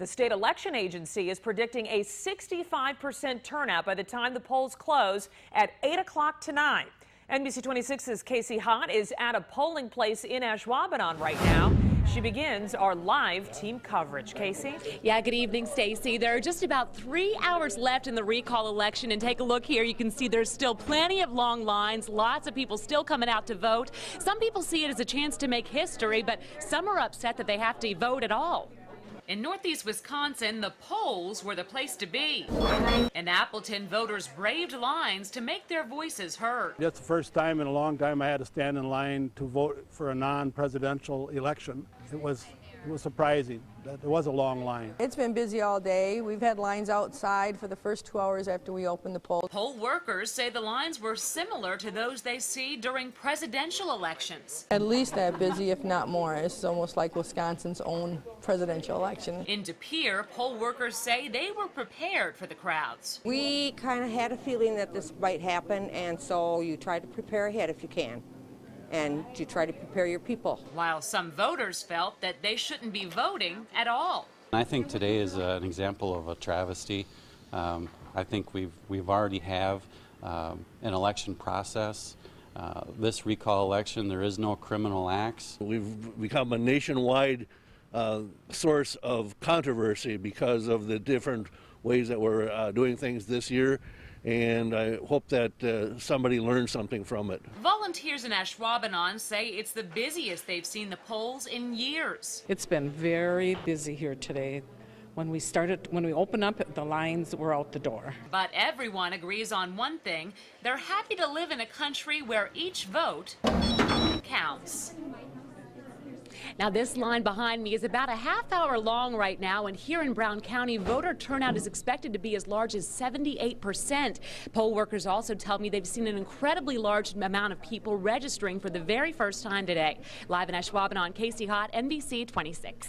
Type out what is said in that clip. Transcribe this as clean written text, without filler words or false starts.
The state election agency is predicting a 65% turnout by the time the polls close at 8 o'clock tonight. NBC 26's Casey Hott is at a polling place in Ashwaubenon right now. She begins our live team coverage. Casey? Yeah, good evening, Stacy. There are just about 3 hours left in the recall election, and take a look here. You can see there's still plenty of long lines, lots of people still coming out to vote. Some people see it as a chance to make history, but some are upset that they have to vote at all. In northeast Wisconsin, the polls were the place to be. In Appleton, voters braved lines to make their voices heard. It's the first time in a long time I had to stand in line to vote for a non-presidential election. It was surprising that there was a long line. It's been busy all day. We've had lines outside for the first 2 hours after we opened the polls. Poll workers say the lines were similar to those they see during presidential elections. At least that busy, if not more. It's almost like Wisconsin's own presidential election. In De Pere, poll workers say they were prepared for the crowds. We kind of had a feeling that this might happen, and so you try to prepare ahead if you can. And you try to prepare your people. While some voters felt that they shouldn't be voting at all. I think today is an example of a travesty. I think we've already have an election process. This recall election, there is no criminal acts. We've become a nationwide source of controversy because of the different ways that we're doing things this year. And I hope that somebody learns something from it. Volunteers in Ashwaubenon say it's the busiest they've seen the polls in years. It's been very busy here today. When we opened up, the lines were out the door. But everyone agrees on one thing. They're happy to live in a country where each vote counts. Now, this line behind me is about a half hour long right now, and here in Brown County, voter turnout is expected to be as large as 78%. Poll workers also tell me they've seen an incredibly large amount of people registering for the very first time today. Live in Ashwaubenon, Casey Hott, NBC 26.